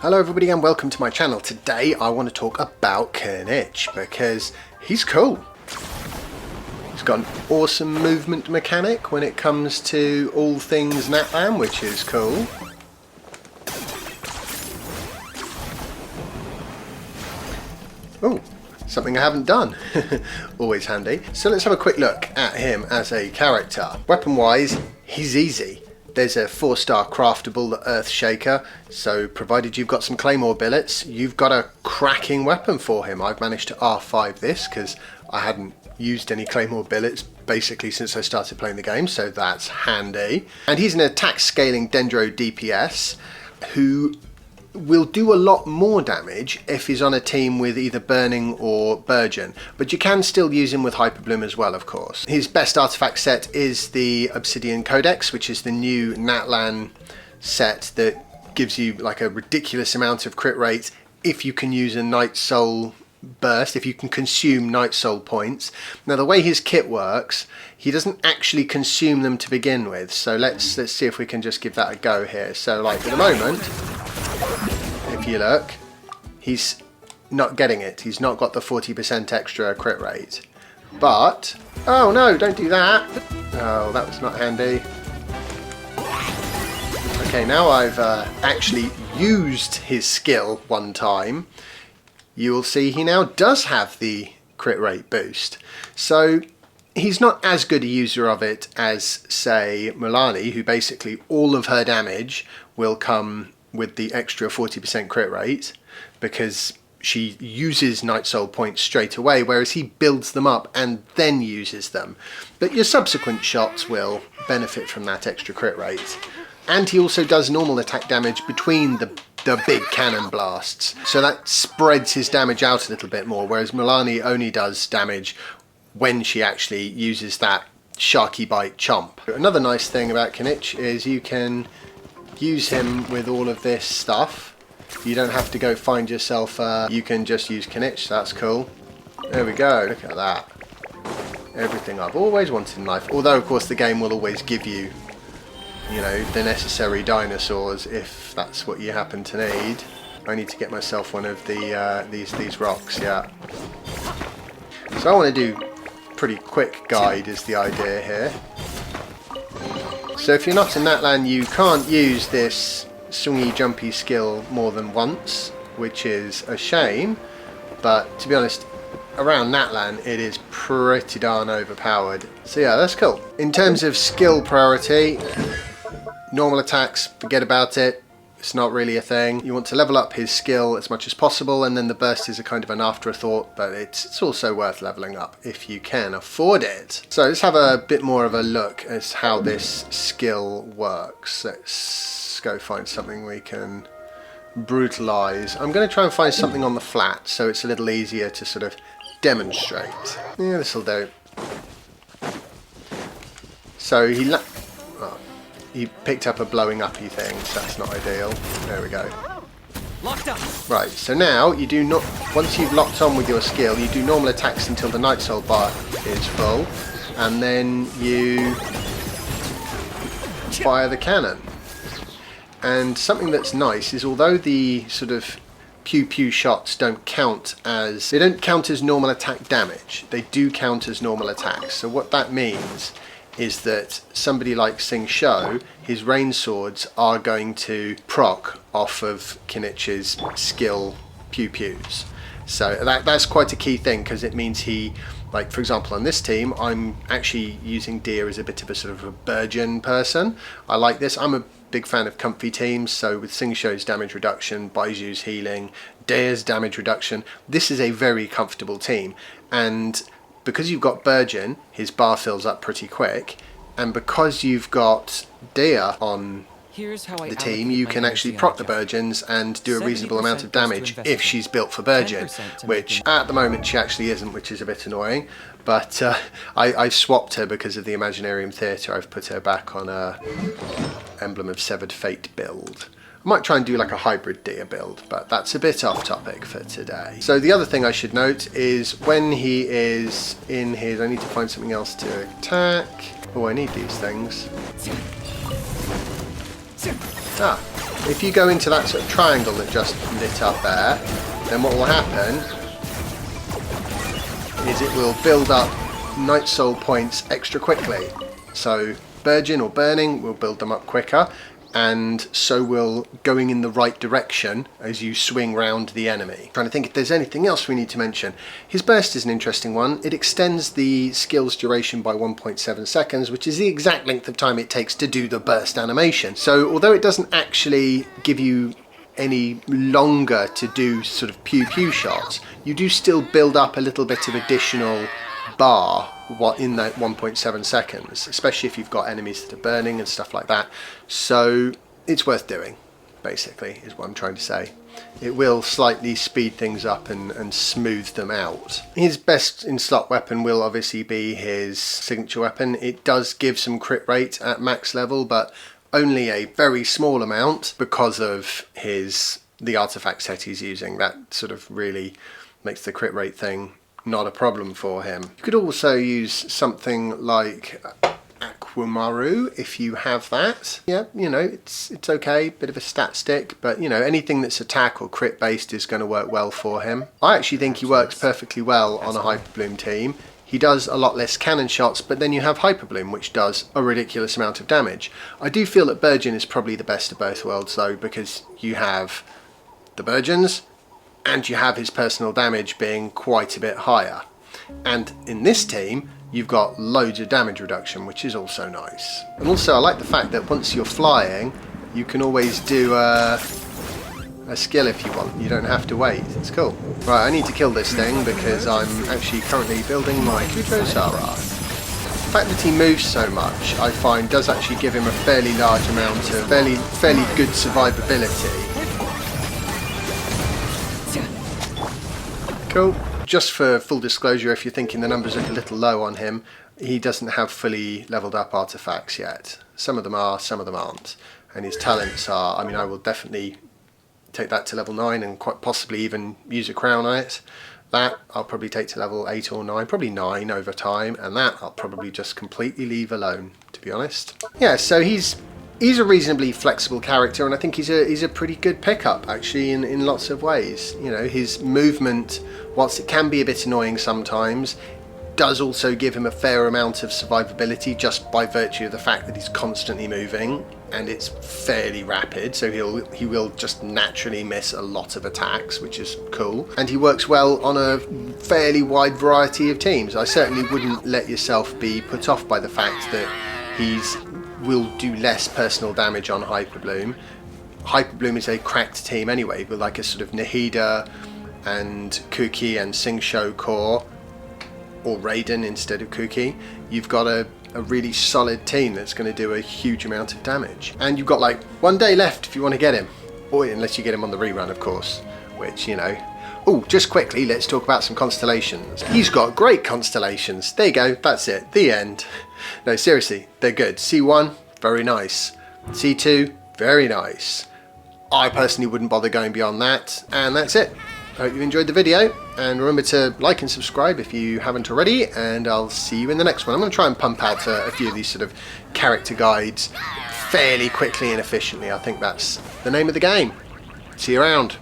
Hello everybody and welcome to my channel. Today I want to talk about Kinich because he's cool. He's got an awesome movement mechanic when it comes to all things Natlan, which is cool. Oh, something I haven't done. Always handy. So let's have a quick look at him as a character. Weapon wise, he's easy. There's a 4-star craftable, the Earthshaker, so provided you've got some Claymore billets, you've got a cracking weapon for him. I've managed to R5 this because I hadn't used any Claymore billets basically since I started playing the game, so that's handy. And he's an attack scaling dendro DPS who will do a lot more damage if he's on a team with either Burning or Burgeon, but you can still use him with Hyperbloom as well, of course. His best artifact set is the Obsidian Codex, which is the new Natlan set that gives you like a ridiculous amount of crit rate if you can use a Night Soul burst, if you can consume Night Soul points. Now the way his kit works, he doesn't actually consume them to begin with, so let's see if we can just give that a go here. So like at the moment, if you look, he's not getting it. He's not got the 40% extra crit rate. But, oh no, don't do that. Oh, that was not handy. Okay, now I've actually used his skill one time. You will see he now does have the crit rate boost. So he's not as good a user of it as, say, Milani, who basically all of her damage will come with the extra 40% crit rate because she uses Night Soul points straight away, whereas he builds them up and then uses them. But your subsequent shots will benefit from that extra crit rate. And he also does normal attack damage between the big cannon blasts, so that spreads his damage out a little bit more, whereas Milani only does damage when she actually uses that Sharky Bite chomp. Another nice thing about Kinich is you can use him with all of this stuff. You don't have to go find yourself, you can just use Kinich, that's cool. There we go, look at that. Everything I've always wanted in life, although of course the game will always give you, you know, the necessary dinosaurs if that's what you happen to need. I need to get myself one of the these rocks, yeah. So I want to do pretty quick guide is the idea here. So if you're not in Natlan, you can't use this swingy jumpy skill more than once, which is a shame, but to be honest, around Natlan it is pretty darn overpowered. So yeah, that's cool. In terms of skill priority, normal attacks, forget about it. It's not really a thing. You want to level up his skill as much as possible, and then the burst is a kind of an afterthought, but it's also worth leveling up if you can afford it. So let's have a bit more of a look at how this skill works. Let's go find something we can brutalize. I'm going to try and find something on the flat so it's a little easier to sort of demonstrate. Yeah, this'll do. So he picked up a blowing uppy thing, so that's not ideal. There we go. Locked up. Right, so now you do not. Once you've locked on with your skill, you do normal attacks until the Night Soul bar is full, and then you fire the cannon. And something that's nice is, although the sort of pew pew shots don't count as normal attack damage, they do count as normal attacks. So what that means is that somebody like Sing Sho, his rain swords are going to proc off of Kinich's skill pew pews. So that's quite a key thing, because it means he, like for example on this team, I'm actually using Deer as a bit of a sort of a Burgeon person. I like this. I'm a big fan of comfy teams, so with Sing Sho's damage reduction, Baiju's healing, Deer's damage reduction, this is a very comfortable team. And because you've got Burgeon, his bar fills up pretty quick, and because you've got Deer on the team, you can actually proc the Burgeons and do a reasonable amount of damage if she's built for Burgeon, which at the moment she actually isn't, which is a bit annoying. But I've swapped her because of the Imaginarium Theatre. I've put her back on a Emblem of Severed Fate build. I might try and do like a hybrid Deer build, but that's a bit off topic for today. So the other thing I should note is when he is in his, I need to find something else to attack. Oh, I need these things. Ah, If you go into that sort of triangle that just lit up there, then what will happen is it will build up Night Soul points extra quickly. So Burgeon or Burning will build them up quicker, and so will going in the right direction as you swing round the enemy. Trying to think if there's anything else we need to mention. His burst is an interesting one. It extends the skill's duration by 1.7 seconds, which is the exact length of time it takes to do the burst animation. So although it doesn't actually give you any longer to do sort of pew pew shots, you do still build up a little bit of additional bar in that 1.7 seconds, especially if you've got enemies that are burning and stuff like that. So it's worth doing, basically, is what I'm trying to say. It will slightly speed things up and smooth them out. His best in slot weapon will obviously be his signature weapon. It does give some crit rate at max level, but only a very small amount because of the artifact set he's using. That sort of really makes the crit rate thing not a problem for him. You could also use something like Aquamaru if you have that. Yeah, you know, it's okay, bit of a stat stick, but you know, anything that's attack or crit based is going to work well for him. I actually think he works perfectly well on a Hyper Bloom team. He does a lot less cannon shots, but then you have Hyper Bloom, which does a ridiculous amount of damage. I do feel that Burgeon is probably the best of both worlds though, because you have the Burgeons and you have his personal damage being quite a bit higher. And in this team, you've got loads of damage reduction, which is also nice. And also I like the fact that once you're flying, you can always do a skill if you want. You don't have to wait. It's cool. Right, I need to kill this thing because I'm actually currently building my Kujosara. The fact that he moves so much, I find, does actually give him a fairly large amount of fairly good survivability. Cool. Just for full disclosure, if you're thinking the numbers look a little low on him, he doesn't have fully leveled up artifacts yet. Some of them are, some of them aren't. And his talents are, I mean, I will definitely take that to level 9 and quite possibly even use a crown on it. That I'll probably take to level 8 or 9, probably 9 over time, and that I'll probably just completely leave alone, to be honest. Yeah, so he's a reasonably flexible character, and I think he's a pretty good pickup actually in lots of ways. You know, his movement, whilst it can be a bit annoying sometimes, does also give him a fair amount of survivability just by virtue of the fact that he's constantly moving and it's fairly rapid, so he will just naturally miss a lot of attacks, which is cool. And he works well on a fairly wide variety of teams. I certainly wouldn't let yourself be put off by the fact that will do less personal damage on Hyper Bloom. Hyper Bloom is a cracked team anyway, with like a sort of Nahida and Kuki and Singsho core, or Raiden instead of Kuki. You've got a really solid team that's going to do a huge amount of damage. And you've got like 1 day left if you want to get him. Or unless you get him on the rerun, of course, which, you know. Oh, just quickly, let's talk about some constellations. He's got great constellations. There you go, that's it, the end. No, seriously, they're good. C1, very nice. C2, very nice. I personally wouldn't bother going beyond that, and that's it. I hope you enjoyed the video, and remember to like and subscribe if you haven't already, and I'll see you in the next one. I'm going to try and pump out a few of these sort of character guides fairly quickly and efficiently. I think that's the name of the game. See you around.